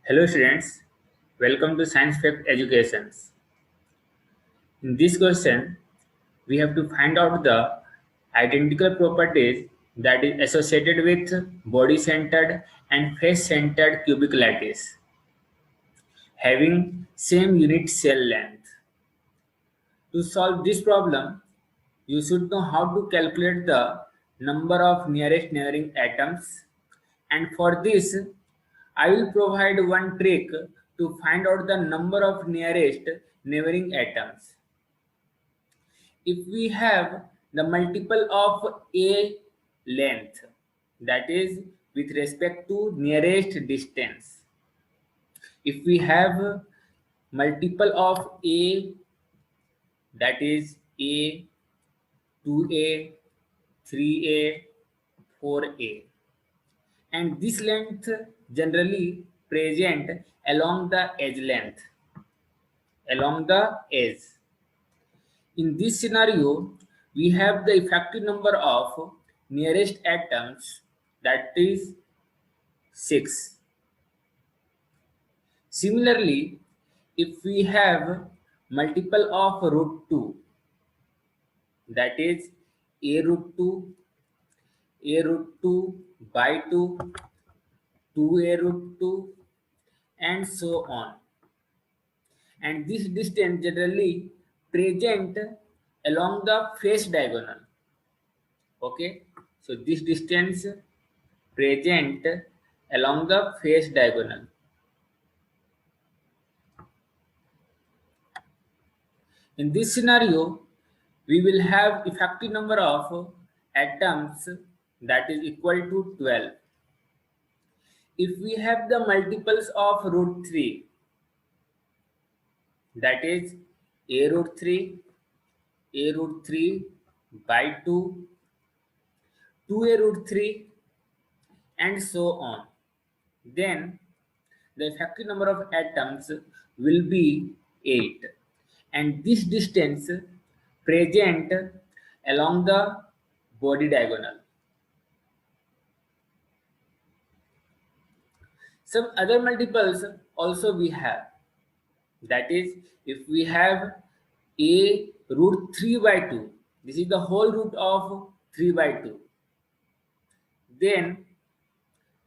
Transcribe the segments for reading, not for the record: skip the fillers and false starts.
Hello students, welcome to Science Fact Educations. In this question, we have to find out the identical properties that is associated with body-centered and face-centered cubic lattice having same unit cell length. To solve this problem, you should know how to calculate the number of nearest neighboring atoms, and for this I will provide one trick to find out the number of nearest neighboring atoms. If we have the multiple of A length, that is with respect to nearest distance. If we have multiple of A, that is A, 2A, 3A, 4A, and this length generally present along the edge length, along the edge. In this scenario, we have the effective number of nearest atoms, that is 6. Similarly, if we have multiple of root 2, that is a root 2, a root 2 by 2, 2a root 2, and so on. And this distance generally present along the face diagonal. Okay, so this distance present along the face diagonal. In this scenario, we will have effective number of atoms, that is equal to 12. If we have the multiples of root 3, that is a root 3, a root 3 by 2, 2a root 3, and so on, then the effective number of atoms will be 8, and this distance present along the body diagonal. Some other multiples also we have, that is if we have a root 3 by 2, this is the whole root of 3 by 2, then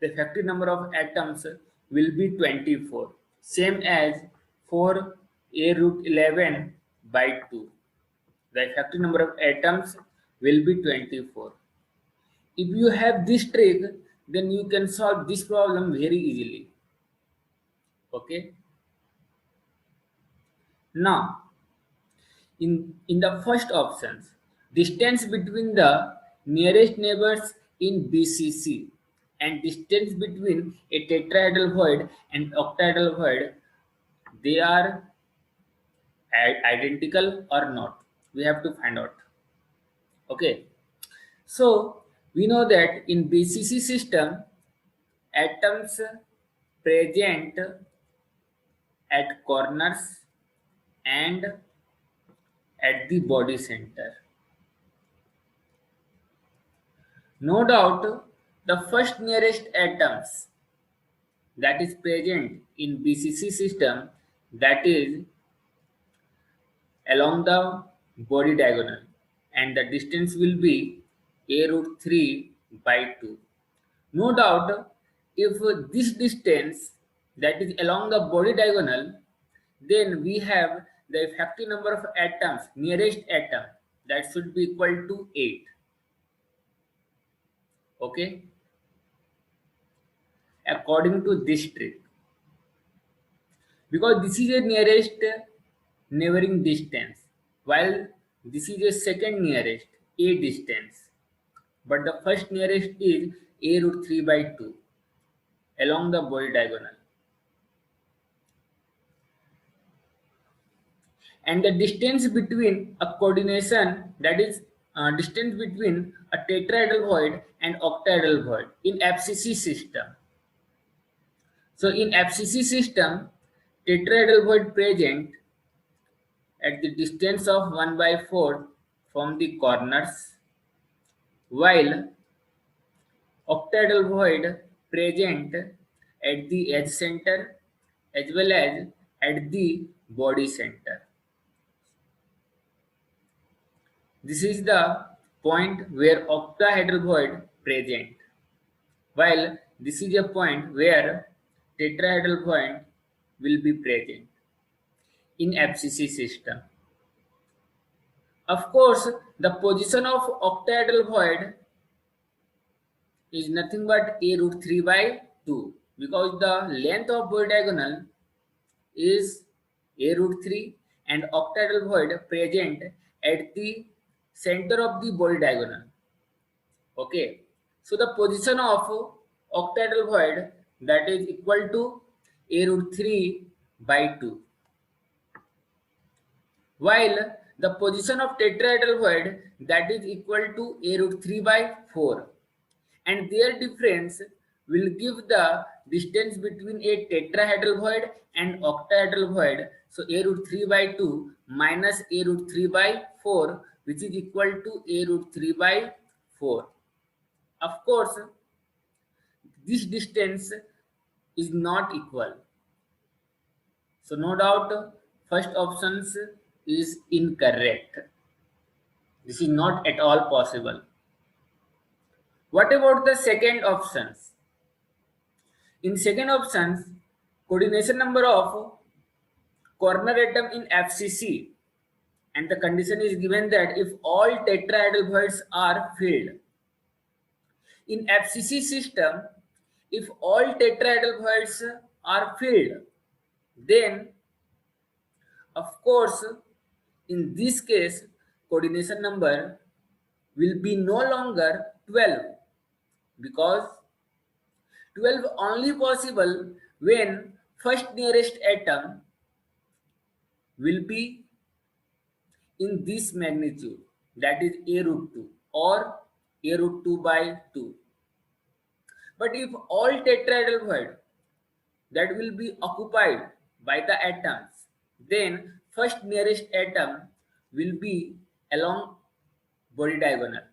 the effective number of atoms will be 24, same as for a root 11 by 2. The effective number of atoms will be 24. If you have this trick, then you can solve this problem very easily. Okay. Now, in the first options, distance between the nearest neighbors in BCC and distance between a tetrahedral void and octahedral void, they are identical or not. We have to find out. Okay. So we know that in BCC system, atoms present at corners and at the body center. No doubt, the first nearest atoms that is present in BCC system, that is along the body diagonal, and the distance will be a root 3 by 2. No doubt, if this distance that is along the body diagonal, then we have the effective number of atoms, nearest atom, that should be equal to 8. Okay, according to this trick, because this is a nearest neighboring distance, while this is a second nearest a distance, but the first nearest is a root 3 by 2 along the body diagonal, and the distance between a coordination, that is distance between a tetrahedral void and octahedral void in FCC system. So in FCC system, tetrahedral void present at the distance of 1 by 4 from the corners, while octahedral void present at the edge center as well as at the body center. This is the point where octahedral void present, while this is a point where tetrahedral void will be present in FCC system. Of course, the position of octahedral void is nothing but a root 3 by 2, because the length of body diagonal is a root 3 and octahedral void present at the center of the body diagonal. Okay, so the position of octahedral void, that is equal to a root 3 by 2, while the position of tetrahedral void, that is equal to a root 3 by 4, and their difference will give the distance between a tetrahedral void and octahedral void. So a root 3 by 2 minus a root 3 by 4, which is equal to a root 3 by 4. Of course, this distance is not equal. So no doubt, first option is incorrect. This is not at all possible. What about the second options? In second options, coordination number of corner atom in FCC, and the condition is given that if all tetrahedral voids are filled. In FCC system, if all tetrahedral voids are filled, then of course in this case coordination number will be no longer 12, because 12 only possible when first nearest atom will be in this magnitude, that is a root 2 or a root 2 by 2. But if all tetrahedral void that will be occupied by the atoms, then first nearest atom will be along body diagonal,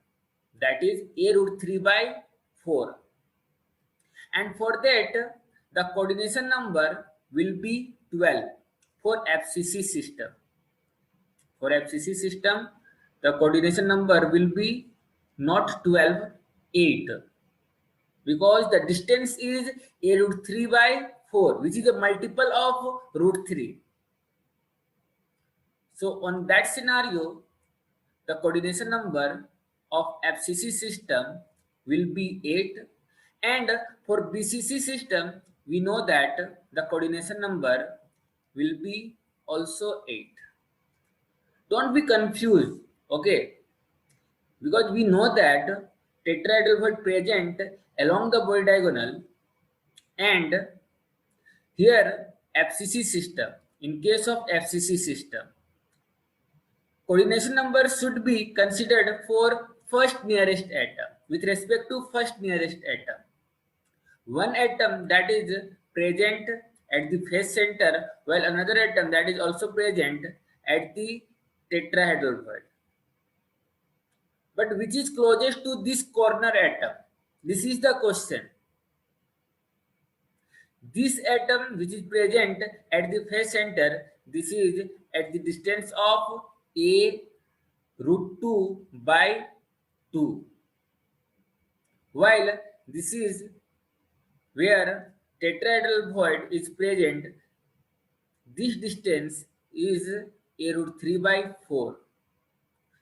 that is a root 3 by 4. And for that, the coordination number will be 12 for FCC system. For FCC system, the coordination number will be not 12, 8, because the distance is a root 3 by 4, which is a multiple of root 3. So on that scenario, the coordination number of FCC system will be 8, and for BCC system, we know that the coordination number will be also 8. Don't be confused, okay? Because we know that tetrahedral void present along the body diagonal, and here FCC system, in case of FCC system, coordination number should be considered for first nearest atom with respect to first nearest atom. One atom that is present at the face center, while another atom that is also present at the tetrahedral void. But which is closest to this corner atom? This is the question. This atom which is present at the face center, this is at the distance of a root 2 by 2, while this is where tetrahedral void is present. This distance is a root 3 by 4.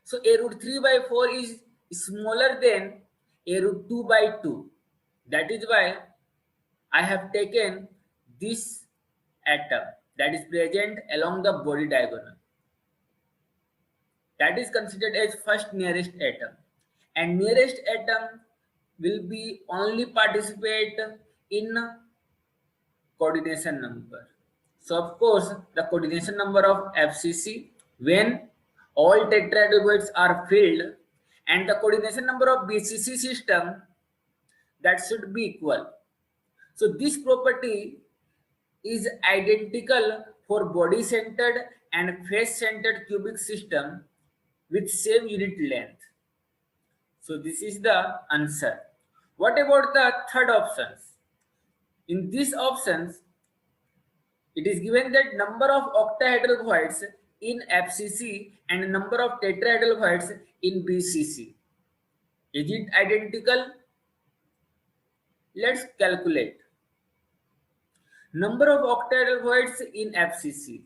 So a root 3 by 4 is smaller than a root 2 by 2. That is why I have taken this atom that is present along the body diagonal. That is considered as first nearest atom, and nearest atom will be only participate in coordination number. So of course the coordination number of FCC when all tetrahedral voids are filled, and the coordination number of BCC system, that should be equal. So this property is identical for body centered and face centered cubic system with same unit length. So this is the answer. What about the third options? In these options, It is given that number of octahedral voids in FCC and number of tetrahedral voids in BCC. Is it identical? Let's calculate. Number of octahedral voids in FCC.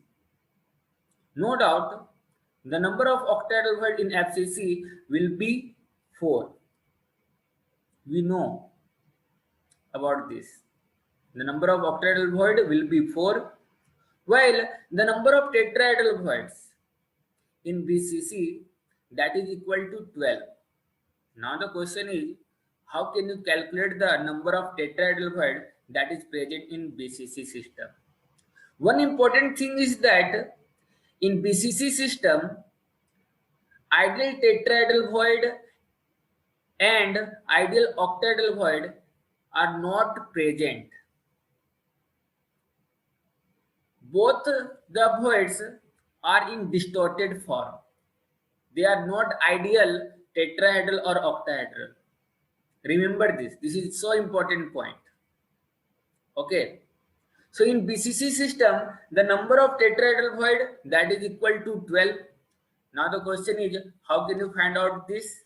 No doubt, the number of octahedral voids in FCC will be 4. We know about this. The number of octahedral void will be 4, while the number of tetrahedral voids in BCC, that is equal to 12. Now the question is, how can you calculate the number of tetrahedral void that is present in BCC system? One important thing is that in BCC system, ideal tetrahedral void and ideal octahedral void are not present. Both the voids are in distorted form. They are not ideal tetrahedral or octahedral. Remember this. This is so important point. Okay. So in BCC system, the number of tetrahedral void that is equal to 12. Now the question is, how can you find out this?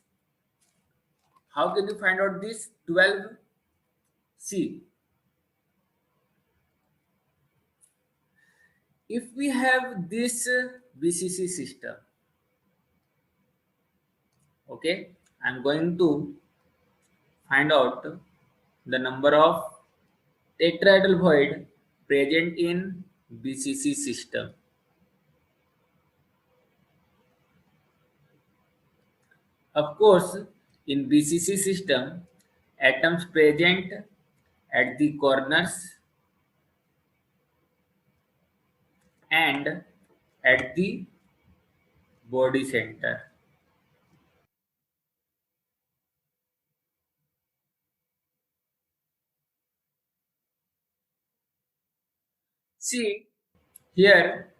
How can you find out this 12? See, if we have this BCC system, okay, I'm going to find out the number of tetrahedral void present in BCC system. Of course, in BCC system, atoms present at the corners and at the body center. See, here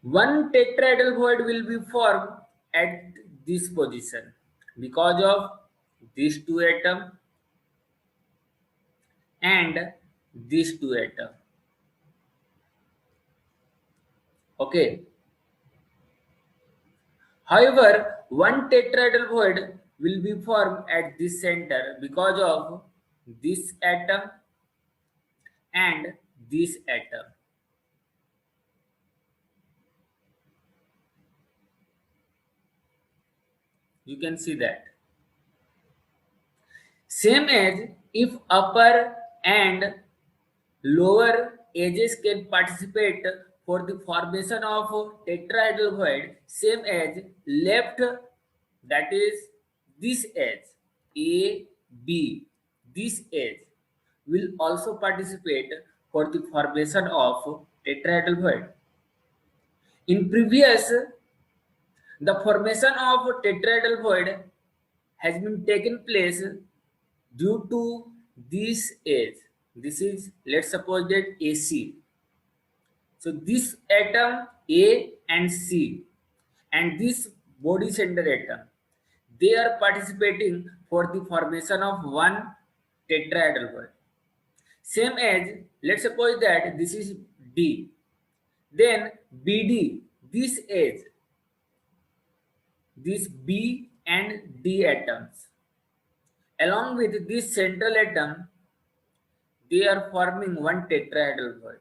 one tetrahedral void will be formed at this position because of these two atoms and these two atoms. Okay. However, one tetrahedral void will be formed at this center because of this atom and this atom. You can see that. Same as if upper and lower edges can participate for the formation of tetrahedral void, same as left, that is this edge A, B, this edge will also participate for the formation of tetrahedral void. In previous, the formation of tetrahedral void has been taken place due to this edge. This is, let's suppose that AC. So this atom A and C and this body center atom, they are participating for the formation of one tetrahedral void. Same as, let's suppose that this is D. Then BD, this edge, these B and D atoms, along with this central atom, they are forming one tetrahedral void.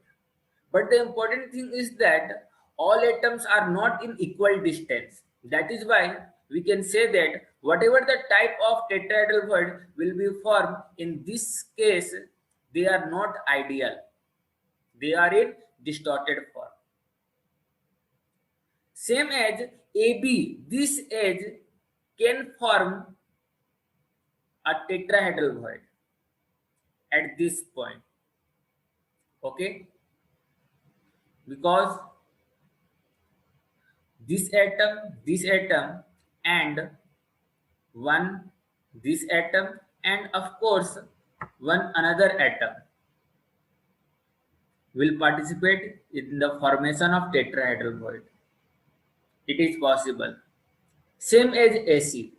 But the important thing is that all atoms are not in equal distance. That is why we can say that whatever the type of tetrahedral void will be formed, in this case, they are not ideal. They are in distorted form. Same as AB, this edge can form a tetrahedral void at this point. Okay? Because this atom and one this atom and of course one another atom will participate in the formation of tetrahedral void. It is possible. Same as AC.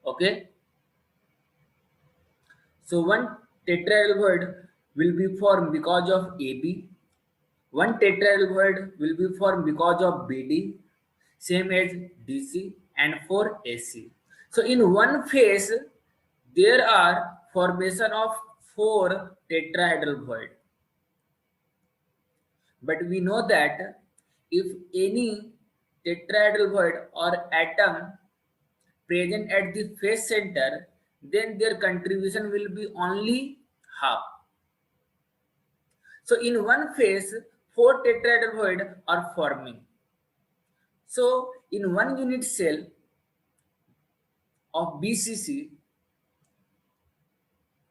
Okay. So one tetrahedral void will be formed because of AB. One tetrahedral void will be formed because of BD, same as DC, and for AC. So in one phase, there are formation of four tetrahedral void. But we know that if any tetrahedral void or atom present at the phase center, then their contribution will be only half. So in one phase, four tetrahedral void are forming. So in one unit cell of BCC,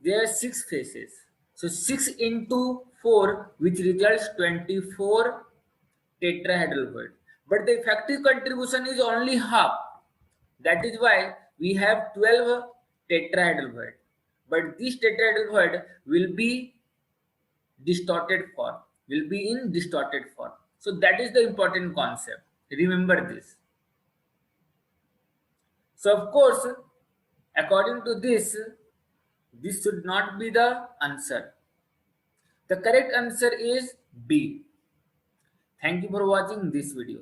there are six phases. So 6 into 4, which results 24 tetrahedral void. But the effective contribution is only half. That is why we have 12 tetrahedral void. But this tetrahedral void will be distorted form, will be in distorted form. So that is the important concept. Remember this. So of course, according to this should not be the answer. The correct answer is B. Thank you for watching this video.